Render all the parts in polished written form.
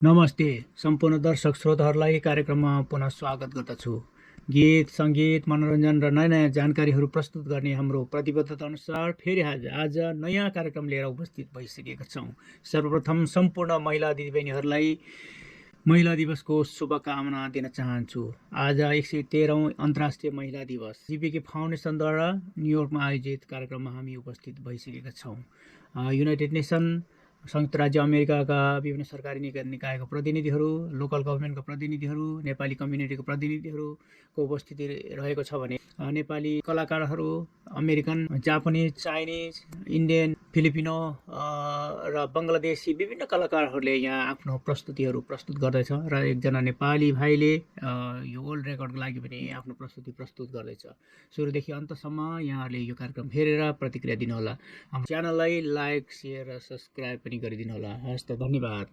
नमस्ते सम्पूर्ण दर्शक श्रोताहरूलाई कार्यक्रममा पुनः स्वागत गर्दछु। गीत, सङ्गीत, मनोरञ्जन र नयाँ जानकारीहरू प्रस्तुत गर्ने हाम्रो प्रतिबद्धता अनुसार फेरि आज नयाँ कार्यक्रम लिएर उपस्थित भइसकेका छौँ। सर्वप्रथम सम्पूर्ण महिला दिदीबहिनीहरूलाई महिला दिवसको शुभकामना दिन चाहन्छु। आज 113औं अन्तर्राष्ट्रिय महिला दिवस जीपीके फाउन्डेसनद्वारा न्युयोर्कमा आयोजित कार्यक्रममा हामी उपस्थित भइसकेका छौँ। युनाइटेड नेसन, संयुक्त राज्य अमेरिकाका विभिन्न सरकारी निकायका प्रतिनिधिहरू, लोकल गभर्मेन्टका प्रतिनिधिहरू, नेपाली कम्युनिटीको प्रतिनिधिहरूको उपस्थिति रहेको छ भने नेपाली कलाकारहरू, American, Japanese, Chinese, Indian, Filipino र बङ्गलादेशी विभिन्न कलाकारहरूले यहाँ आफ्नो प्रस्तुतिहरू प्रस्तुत गर्दैछ र एकजना नेपाली भाइले यो वर्ल्ड रेकर्डको लागि पनि आफ्नो प्रस्तुति प्रस्तुत गर्दैछ। सुरुदेखि अन्तसम्म यहाँहरूले यो कार्यक्रम हेरेर प्रतिक्रिया दिनुहोला। हाम्रो च्यानललाई लाइक, सेयर र सब्सक्राइब पनि गरिदिनु होला। हस् त, धन्यवाद।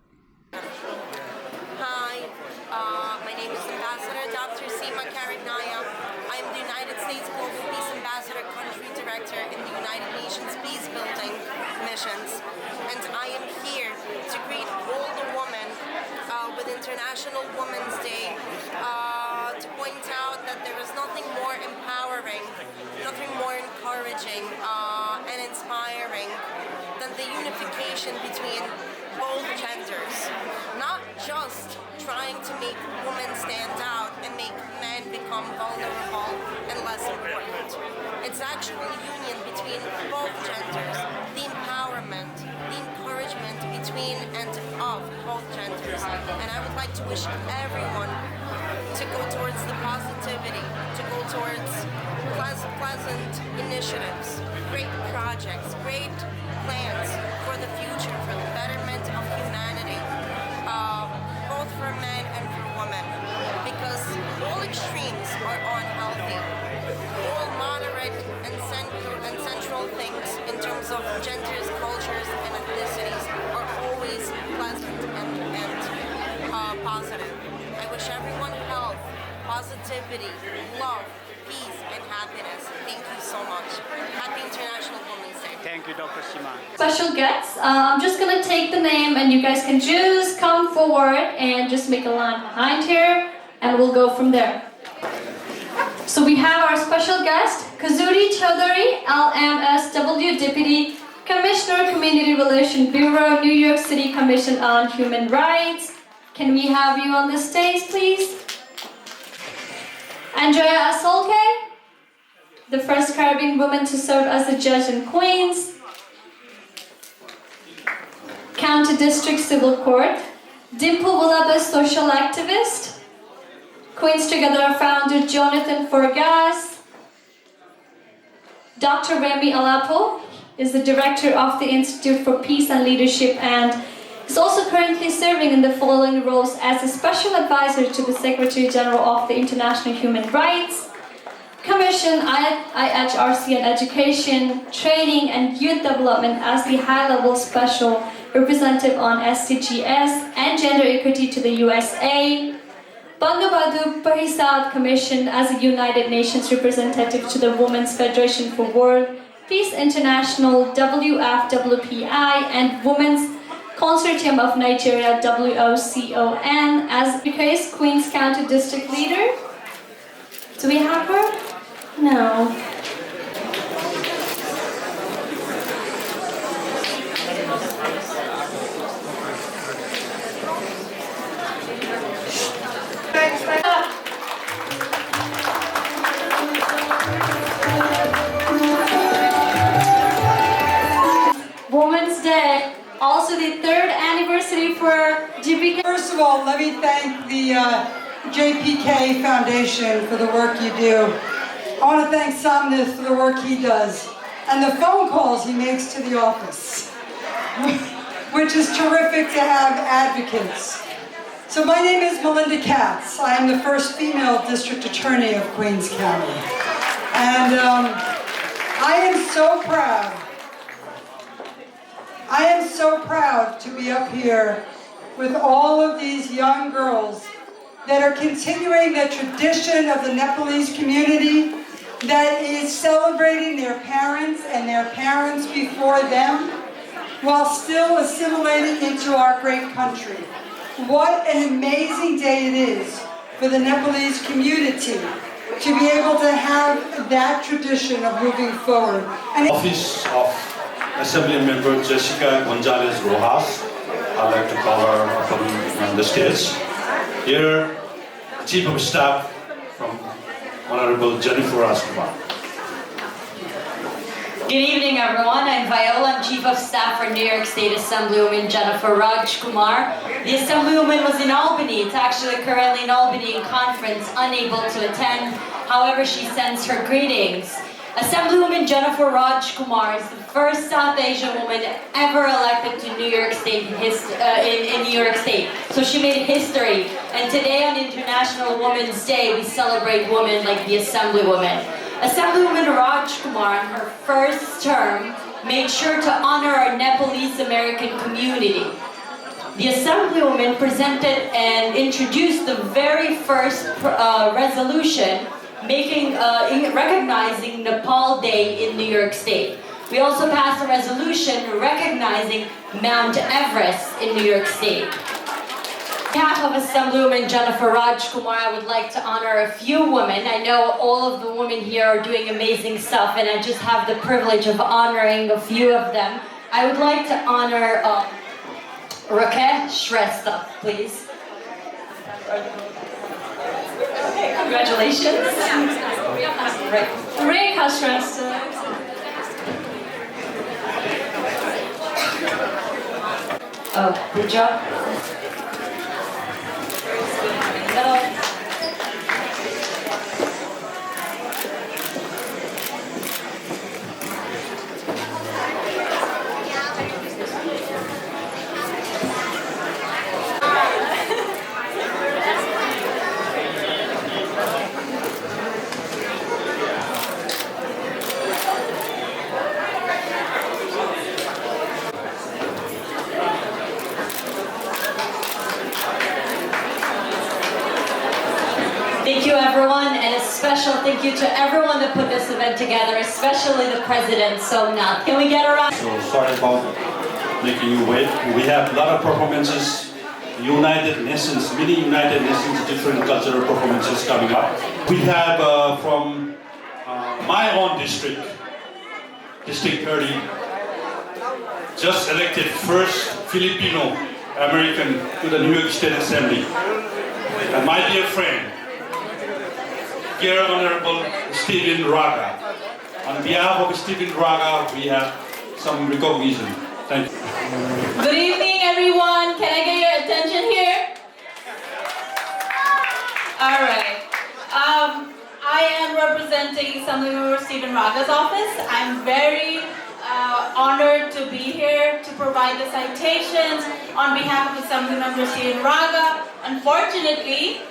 My name is Ambassador Dr. Seema Karagnaya. I am the United States Global Peace Ambassador Country Director in the United Nations Peace Building Missions. And I am here to greet all the women with International Women's Day, to point out that there is nothing more empowering, nothing more encouraging and inspiring than the unification between both genders. Not just trying to make women stand out and make men become vulnerable and less important. It's actual union between both genders, the empowerment, the encouragement between and of both genders. And I would like to wish everyone to go towards the positivity, to go towards pleasant initiatives, great projects, great plans for the future, for the betterment of humanity, both for men and for women, because all extremes are unhealthy. All moderate and central things in terms of genders, cultures, and ethnicities are always pleasant and positive. I wish everyone health, positivity, love, peace, and happiness. Thank you so much. Happy International Women's Day. Thank you, Dr. Seema. Special guests. I'm just going to take the name and you guys can just come forward and just make a line behind here and we'll go from there. So we have our special guest, Kazuri Chaudhary, LMSW Deputy Commissioner, Community Relations Bureau, New York City Commission on Human Rights. Can we have you on the stage, please? Andrea Asolke, the first Caribbean woman to serve as a judge in Queens. County District Civil Court. Dimple Willaba, social activist. Queens Together founder Jonathan Forgas. Dr. Remy Alapo is the director of the Institute for Peace and Leadership and is also currently serving in the following roles as a special advisor to the Secretary General of the International Human Rights Commission, IHRC and Education, Training and Youth Development as the high-level special representative on SDGs and gender equity to the USA, Bangabadhu Parisad Commission as a United Nations representative to the Women's Federation for World Peace International, WFWPI, and Women's Consortium of Nigeria, WOCON, as UK's Queens County District Leader. Do we have her? No. Women's Day. Also the third anniversary for GPK. First of all, let me thank the GPK Foundation for the work you do. I want to thank Somnith for the work he does and the phone calls he makes to the office, which is terrific to have advocates. So my name is Melinda Katz. I am the first female district attorney of Queens County. And I am so proud. I am so proud to be up here with all of these young girls that are continuing the tradition of the Nepalese community that is celebrating their parents and their parents before them while still assimilating into our great country. what an amazing day it is for the Nepalese community to be able to have that tradition of moving forward. And Office of Assembly Member Jessica Gonzalez Rojas, I'd like to call her up on the stage. Here, Chief of Staff from Honorable Jennifer Askumar. Good evening, everyone. I'm Viola. I'm Chief of Staff for New York State Assemblywoman Jennifer Rajkumar. The Assemblywoman was in Albany. It's actually currently in Albany in conference, unable to attend. However, she sends her greetings. Assemblywoman Jennifer Rajkumar is the first South Asian woman ever elected to New York State in New York State. So she made history. And today on International Women's Day, we celebrate women like the Assemblywoman. Assemblywoman Rajkumar, in her first term, made sure to honor our Nepalese American community. The Assemblywoman presented and introduced the very first resolution recognizing Nepal Day in New York State. We also passed a resolution recognizing Mount Everest in New York State. On behalf of Assemblywoman Jennifer Rajkumar, I would like to honor a few women. I know all of the women here are doing amazing stuff, and I just have the privilege of honoring a few of them. I would like to honor Rakesh Shrestha, please. Okay, congratulations. Rekha Shrestha. Oh, good job. Thank you, everyone, and a special thank you to everyone that put this event together, especially the President, Somnath. Can we get a round? So sorry about making you wait. We have a lot of performances, United Nations, many United Nations different cultural performances coming up. We have from my own district, District 30, just elected first Filipino American to the New York State Assembly. And my dear friend, dear Honorable Stephen Raga. On behalf of Stephen Raga, we have some recognition. Thank you. Good evening, everyone. Can I get your attention here? All right. I am representing Assemblymember Stephen Raga's office. I'm very honored to be here to provide the citations on behalf of Assemblymember Stephen Raga. Unfortunately,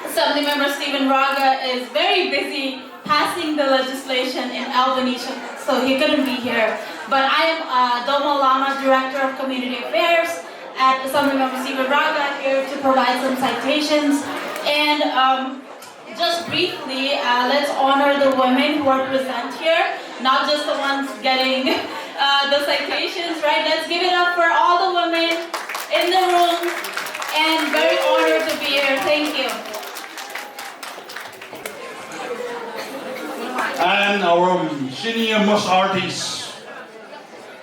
Assemblymember Stephen Raga is very busy passing the legislation in Albany, so he couldn't be here. But I am Doma Lama, Director of Community Affairs at Assemblymember Stephen Raga, here to provide some citations. And just briefly, let's honor the women who are present here, not just the ones getting the citations, right? Let's give it up for all the women in the room, and very honored to be here. Thank you. And our senior most artist,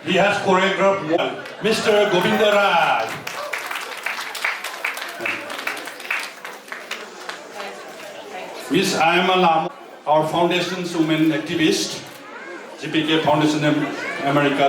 he has choreographed Mr. Govinda Raj. Miss Ayama Lam, our foundation's women activist, GPK Foundation America.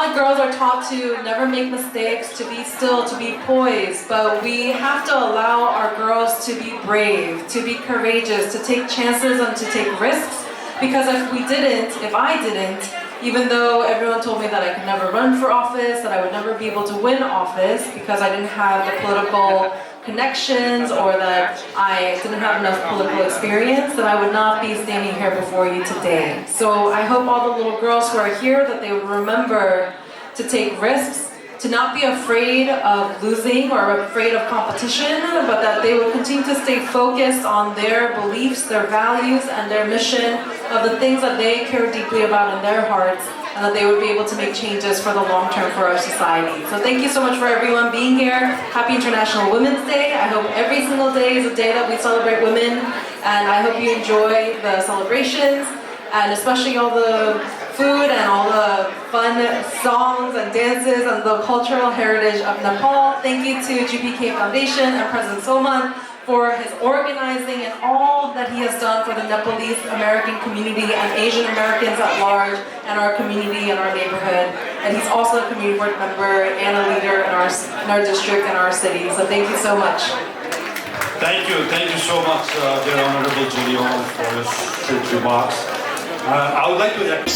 lot of girls are taught to never make mistakes, to be still, to be poised, but we have to allow our girls to be brave, to be courageous, to take chances and to take risks, because if I didn't, even though everyone told me that I could never run for office, that I would never be able to win office because I didn't have the political connections or that I didn't have enough political experience, that I would not be standing here before you today. So I hope all the little girls who are here, that they would remember to take risks, to not be afraid of losing or afraid of competition, but that they would continue to stay focused on their beliefs, their values, and their mission of the things that they care deeply about in their hearts, and that they would be able to make changes for the long term for our society. So thank you so much for everyone being here. Happy International Women's Day. I hope every single day is a day that we celebrate women, and I hope you enjoy the celebrations, and especially all the food and all the fun songs and dances and the cultural heritage of Nepal. Thank you to GPK Foundation and President Soman for his organizing and all that he has done for the Nepalese American community and Asian Americans at large and our community and our neighborhood. And he's also a community board member and a leader in our district and our city. So thank you so much. Thank you so much, dear Honorable Julie Hall, for his remarks. I would like to that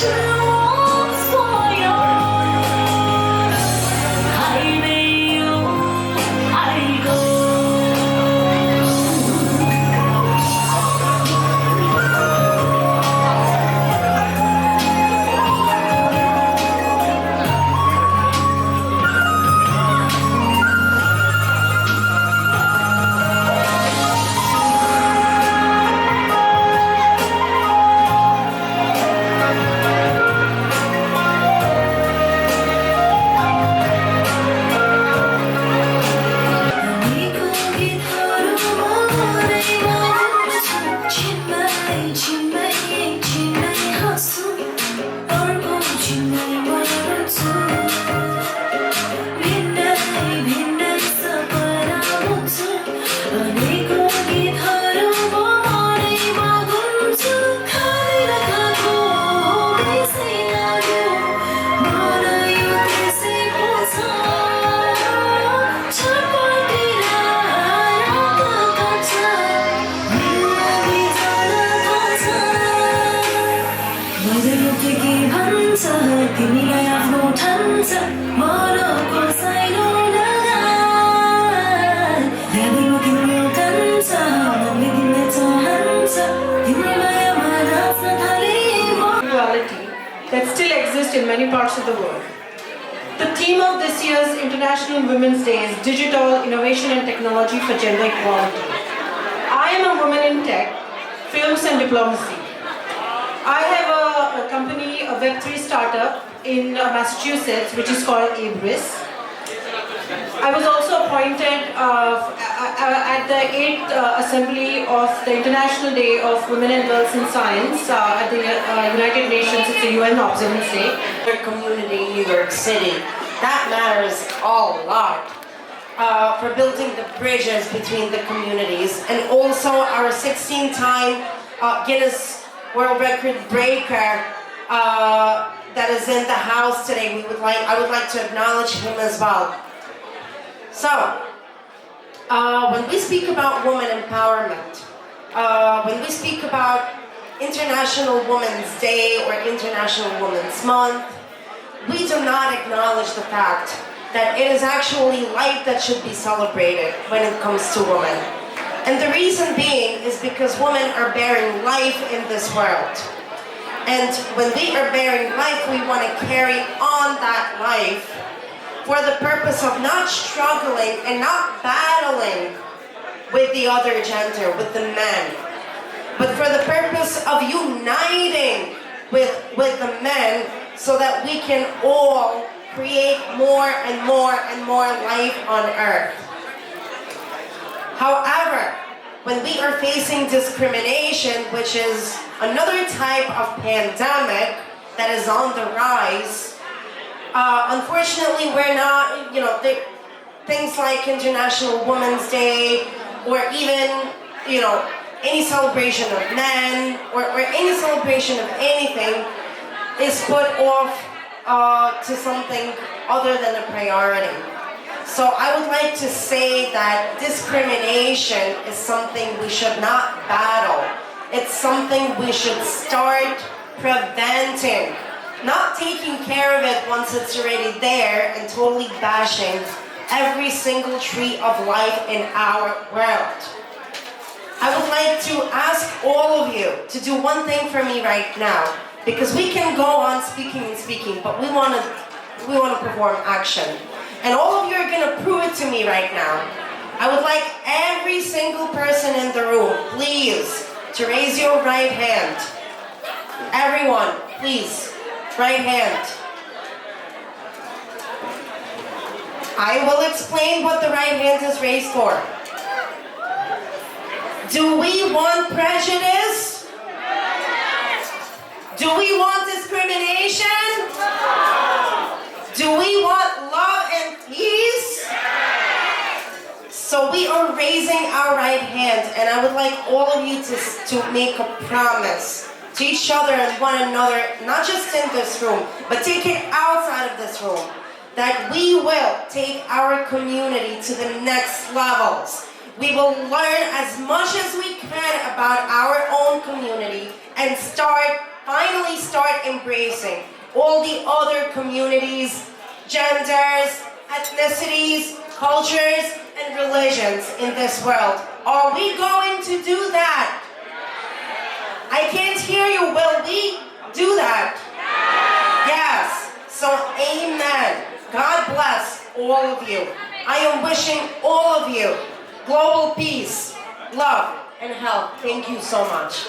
still exist in many parts of the world. The theme of this year's International Women's Day is Digital Innovation and Technology for Gender Equality. I am a woman in tech, films and diplomacy. I have a company, a Web3 startup in Massachusetts, which is called Abris. I was also appointed at the 8th Assembly of the International Day of Women and Girls in Science at the United Nations. It's a UN Observance Day. Our community in New York City, that matters a lot for building the bridges between the communities, and also our 16-time Guinness World Record breaker that is in the house today. I would like to acknowledge him as well. So, when we speak about women empowerment, when we speak about International Women's Day or International Women's Month, we do not acknowledge the fact that it is actually life that should be celebrated when it comes to women. And the reason being is because women are bearing life in this world. And when we are bearing life, we want to carry on that life for the purpose of not struggling and not battling with the other gender, with the men, but for the purpose of uniting with the men so that we can all create more and more and more life on earth. However, when we are facing discrimination, which is another type of pandemic that is on the rise, unfortunately, we're not, things like International Women's Day, or even, any celebration of men, or any celebration of anything is put off to something other than a priority. So I would like to say that discrimination is something we should not battle. It's something we should start preventing, not taking care of it once it's already there and totally bashing every single tree of life in our world. I would like to ask all of you to do one thing for me right now, because we can go on speaking and speaking, but we want to perform action. And all of you are going to prove it to me right now. I would like every single person in the room, please, to raise your right hand. Everyone, please, right hand. I will explain what the right hand is raised for. Do we want prejudice? Do we want discrimination? Do we want love and peace? So we are raising our right hand, and I would like all of you to make a promise to each other and one another, not just in this room, but take it outside of this room, that we will take our community to the next levels. We will learn as much as we can about our own community and finally start embracing all the other communities, genders, ethnicities, cultures, and religions in this world. Are we going to do that? I can't hear you. Will we do that? Yes. So amen. God bless all of you. I am wishing all of you global peace, love, and health. Thank you so much.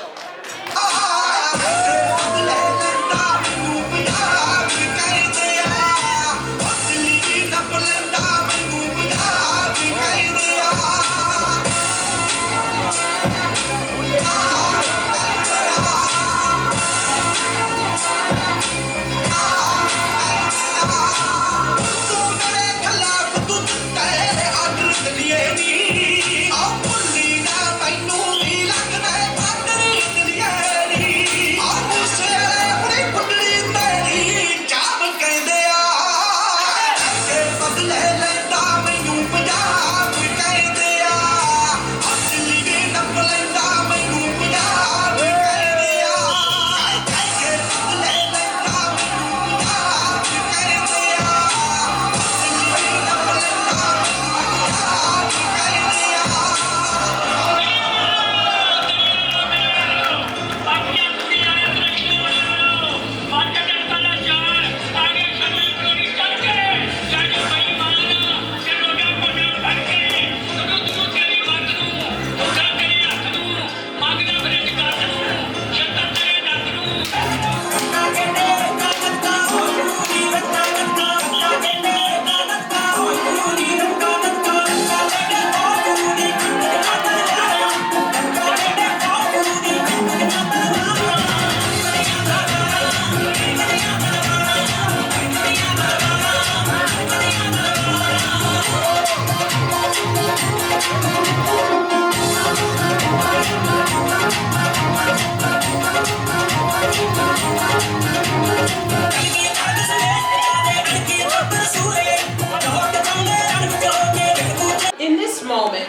In this moment,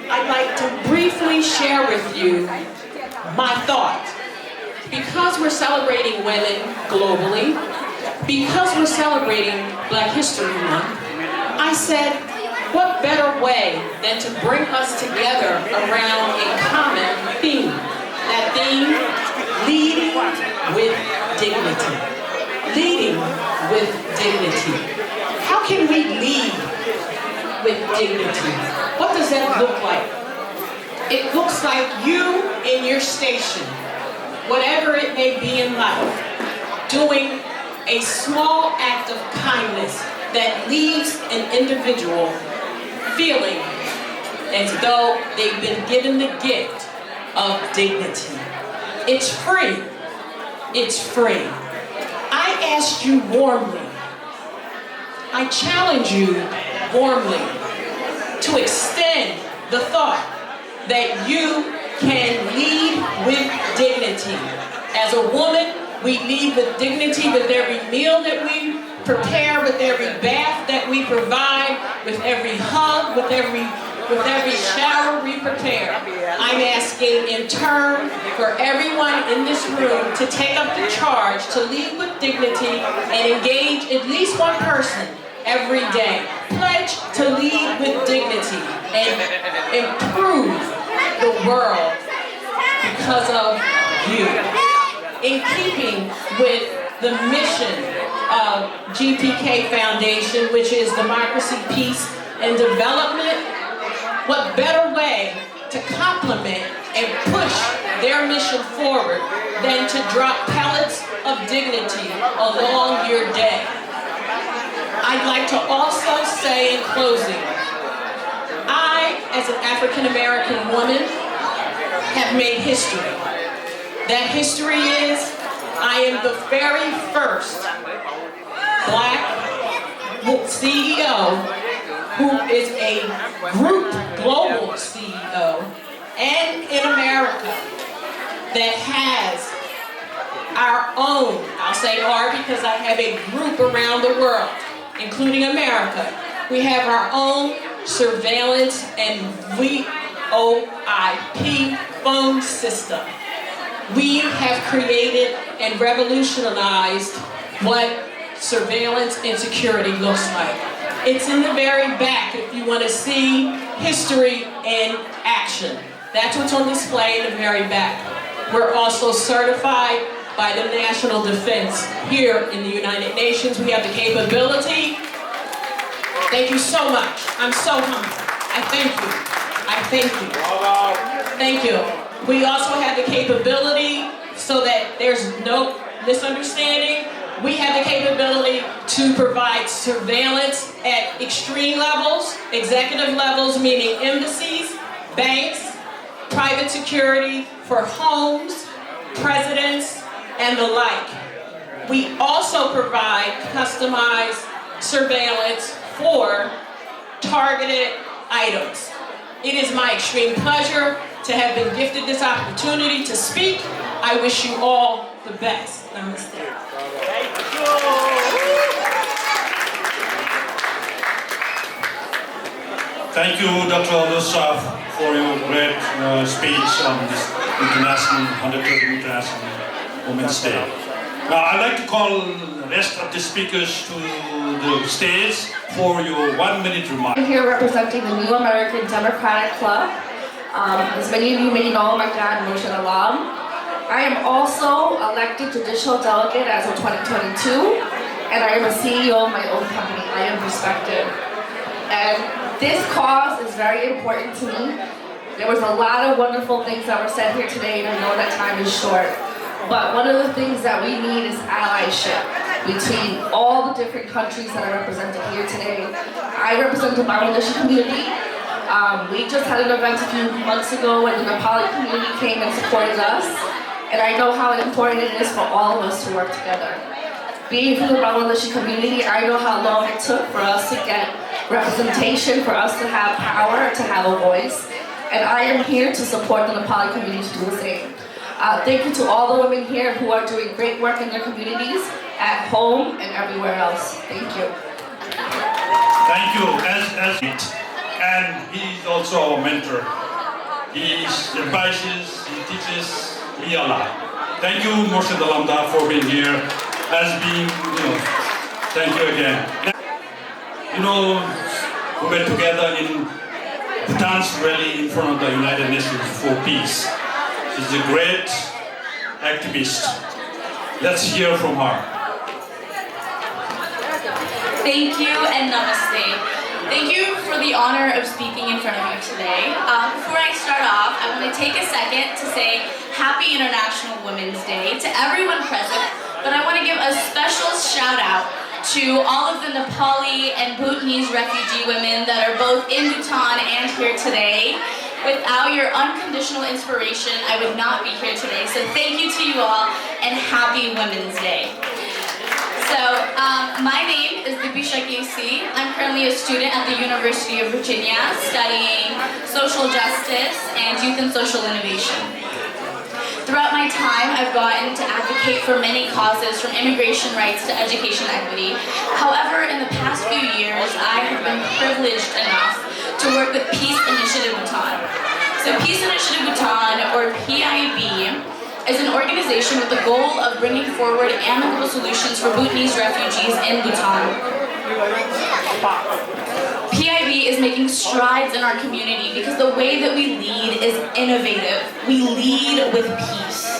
I'd like to briefly share with you my thought. Because we're celebrating women globally, because we're celebrating Black History Month, I said, what better way than to bring us together around a common theme? That theme, leading with dignity. Leading with dignity. How can we lead with dignity? What does that look like? It looks like you in your station, whatever it may be in life, doing a small act of kindness that leaves an individual feeling as though they've been given the gift of dignity. It's free. It's free. I ask you warmly, I challenge you warmly to extend the thought that you can lead with dignity as a woman, We lead with dignity with every meal that we prepare, with every bath that we provide, with every hug, with every shower we prepare. I'm asking in turn for everyone in this room to take up the charge to lead with dignity and engage at least one person every day. Pledge to lead with dignity and improve the world because of you. In keeping with the mission of GPK Foundation, which is democracy, peace, and development, what better way to complement and push their mission forward than to drop pellets of dignity along your day. I'd like to also say in closing, I, as an African American woman, have made history. That history is, I am the very first Black CEO who is a group global CEO and in America that has our own, I'll say our because I have a group around the world, including America. We have our own surveillance and VoIP phone system. We have created and revolutionized what surveillance and security looks like. It's in the very back if you want to see history in action. That's what's on display in the very back. We're also certified by the National Defense here in the United Nations. We have the capability. Thank you so much. I'm so humble. I thank you. I thank you. Thank you. We also have the capability so that there's no misunderstanding. We have the capability to provide surveillance at extreme levels, executive levels, meaning embassies, banks, private security for homes, presidents, and the like. We also provide customized surveillance for targeted items. It is my extreme pleasure to have been gifted this opportunity to speak. I wish you all the best. Namaste. Thank you, Dr. Al-Nusraf, for your great speech on this 130th International Women's Day. Now, I'd like to call the rest of the speakers to the stage for your 1-minute remark. I'm here representing the New American Democratic Club. As many of you may know, my dad, Moshe Alam. I am also elected judicial delegate as of 2022, and I am a CEO of my own company, I Am Perspective. And this cause is very important to me. There was a lot of wonderful things that were said here today, and I know that time is short. But one of the things that we need is allyship between all the different countries that are represented here today. I represent the Bangladeshi community. We just had an event a few months ago when the Nepali community came and supported us. And I know how important it is for all of us to work together. Being from the Bangladeshi community, I know how long it took for us to get representation, for us to have power, to have a voice. And I am here to support the Nepali community to do the same. Thank you to all the women here who are doing great work in their communities, at home and everywhere else. Thank you. Thank you. And he's also our mentor. He advises, he teaches me a lot. Thank you, Moshe Dalamda, for being here. Thank you again. We were together in Bhutan's rally in front of the United Nations for Peace. She's a great activist. Let's hear from her. Thank you and namaste. Thank you for the honor of speaking in front of you today. Before I start off, I want to take a second to say Happy International Women's Day to everyone present, but I want to give a special shout out to all of the Nepali and Bhutanese refugee women that are both in Bhutan and here today. Without your unconditional inspiration, I would not be here today. So thank you to you all and Happy Women's Day. So, my name is Dipishak AC. I'm currently a student at the University of Virginia studying social justice and youth and social innovation. Throughout my my time, I've gotten to advocate for many causes, from immigration rights to education equity. However, in the past few years, I have been privileged enough to work with Peace Initiative Bhutan. So Peace Initiative Bhutan, or PIB, is an organization with the goal of bringing forward amicable solutions for Bhutanese refugees in Bhutan. PIB is making strides in our community because the way that we lead is innovative. We lead with peace.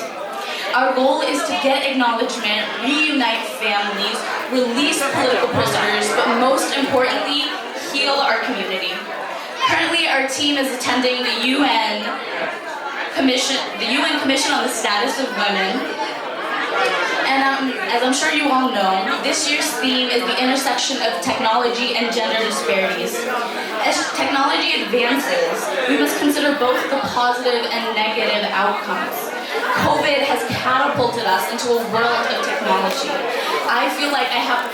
Our goal is to get acknowledgement, reunite families, release political prisoners, but most importantly, heal our community. Currently, our team is attending the UN Commission on the Status of Women. And as I'm sure you all know, this year's theme is the intersection of technology and gender disparities. As technology advances, we must consider both the positive and negative outcomes. COVID has catapulted us into a world of technology. I feel like I have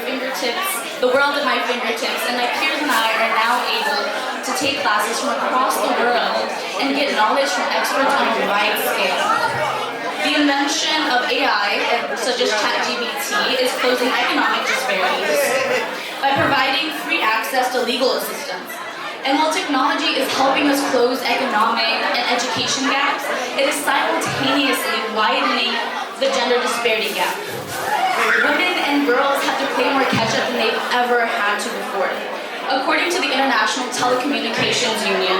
the world at my fingertips, and my peers and I are now able to take classes from across the world and get knowledge from experts on a wide scale. The invention of AI, such as ChatGPT, is closing economic disparities by providing free access to legal assistance. And while technology is helping us close economic and education gaps, it is simultaneously widening the gender disparity gap. Women and girls have to play more catch-up than they've ever had to before. According to the International Telecommunications Union,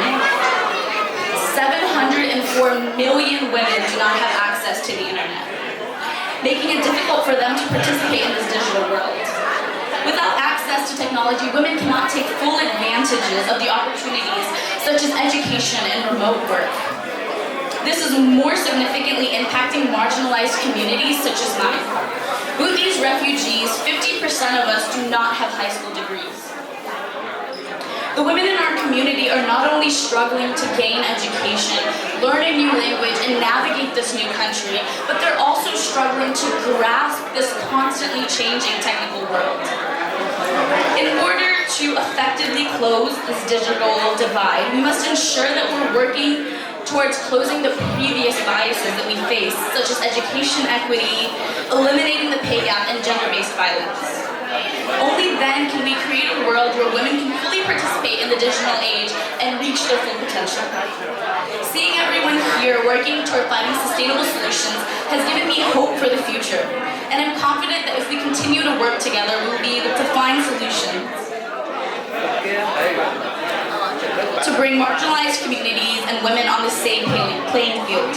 704 million women do not have access to the internet, making it difficult for them to participate in this digital world. Without access to technology, women cannot take full advantages of the opportunities such as education and remote work. This is more significantly impacting marginalized communities such as mine. Bhutanese refugees, 50% of us do not have high school degrees. The women in our community are not only struggling to gain education, learn a new language, and navigate this new country, but they're also struggling to grasp this constantly changing technical world. In order to effectively close this digital divide, we must ensure that we're working towards closing the previous biases that we face, such as education equity, eliminating the pay gap, and gender-based violence. Only then can we create a world where women can fully participate in the digital age and reach their full potential. Seeing everyone here working toward finding sustainable solutions has given me hope for the future. And I'm confident that if we continue to work together, we'll be able to find solutions to bring marginalized communities and women on the same playing field.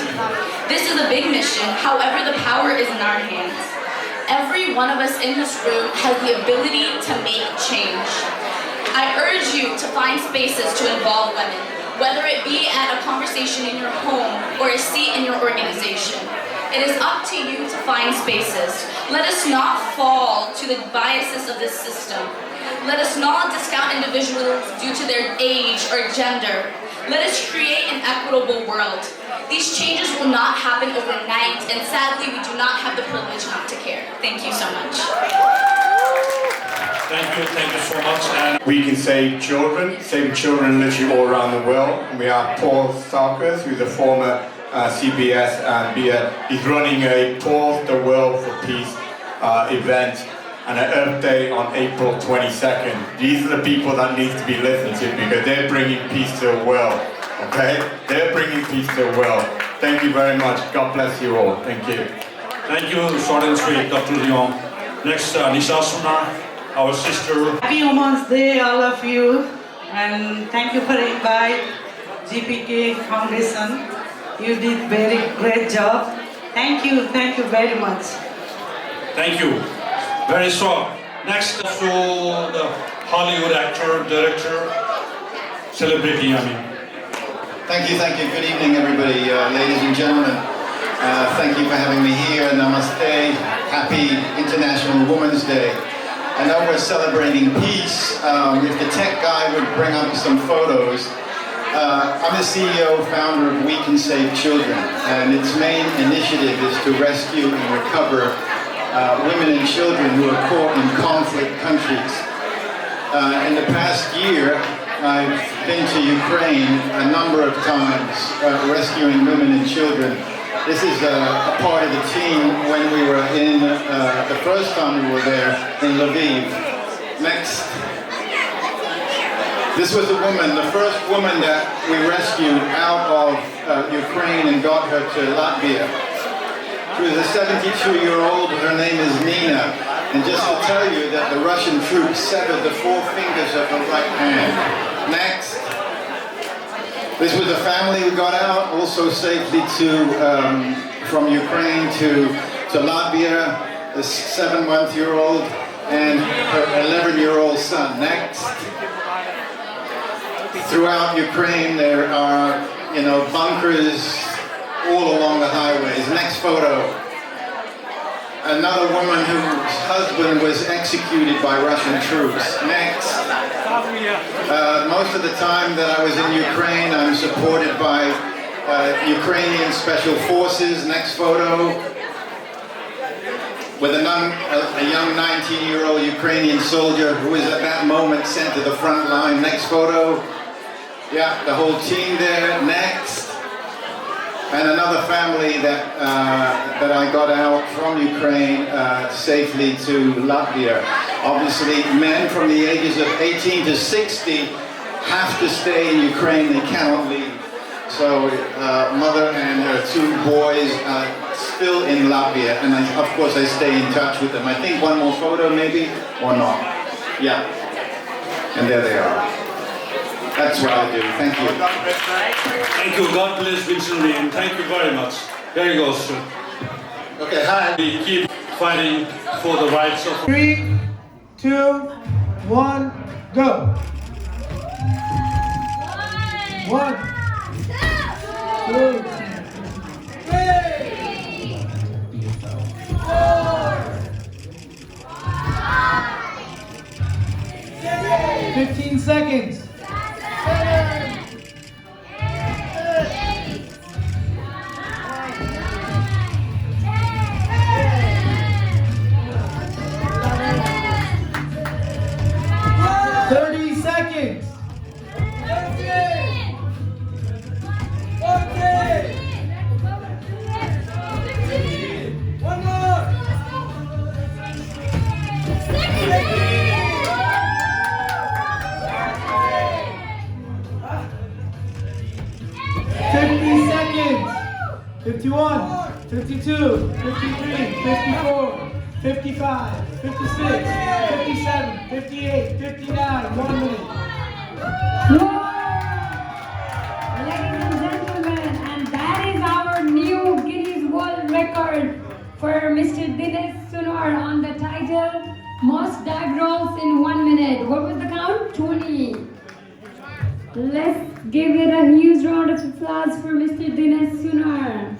This is a big mission, however, the power is in our hands. Every one of us in this room has the ability to make change. I urge you to find spaces to involve women, whether it be at a conversation in your home or a seat in your organization. It is up to you to find spaces. Let us not fall to the biases of this system. Let us not discount individuals due to their age or gender. Let us create an equitable world. These changes will not happen overnight, and sadly, we do not have the privilege not to care. Thank you so much. Thank you so much. And we can save children, literally all around the world. And we have Paul Sarkis, who's a former CBS and he's running a Pause the World for Peace event and an Earth Day on April 22nd. These are the people that need to be listened to because they're bringing peace to the world. Okay? They're bringing peace to the world. Thank you very much. God bless you all. Thank you. Thank you, short and sweet, Dr. Leong. Next, Nisha Suna, our sister. Happy Women's Day, all of you. And thank you for inviting GPK Foundation. You did very great job. Thank you very much. Thank you. Very strong. Next, to the Hollywood actor, director, celebrity, Thank you. Good evening, everybody, ladies and gentlemen. Thank you for having me here. Namaste. Happy International Women's Day. I know we're celebrating peace. If the tech guy would bring up some photos. I'm the CEO, founder of We Can Save Children, and its main initiative is to rescue and recover women and children who are caught in conflict countries. In the past year, I've been to Ukraine a number of times, rescuing women and children This is a part of the team when we were in, the first time we were there in Lviv. Next. This was a woman, the first woman that we rescued out of Ukraine and got her to Latvia. She was a 72-year-old, her name is Nina. And just to tell you that the Russian troops severed the 4 fingers of her right hand. Next. This was a family who got out also safely from Ukraine to Latvia, a 7-month-old and her 11-year-old son. Next. Throughout Ukraine there are, bunkers all along the highways. Next photo. Another woman whose husband was executed by Russian troops. Next. Most of the time that I was in Ukraine, I'm supported by Ukrainian Special Forces. Next photo. With a young 19-year-old Ukrainian soldier who is at that moment sent to the front line. Next photo. Yeah, the whole team there. Next. And another family that I got out from Ukraine safely to Latvia. Obviously, men from the ages of 18 to 60 have to stay in Ukraine. They cannot leave. So, mother and her 2 boys are still in Latvia, and of course I stay in touch with them. I think one more photo, maybe, or not. Yeah, and there they are. That's what I do. Thank you. Thank you. God bless Vincent Lee, and thank you very much. There you go, sir. Okay, hi. We keep fighting for the rights of... 3, 2, 1, go. 1, 2, 3, 4, 15 seconds. 30 seconds. 1 more. 50 seconds. 51, 52, 53, 54, 55, 56, 57, 58, 59, 1 minute. Ladies and gentlemen, and that is our new Guinness World Record for Mr. Dinesh Sunar on the title Most Dive Rolls in 1 minute. What was the count? 20. Let's give it a huge round of applause for Mr. Dinesh Sunar.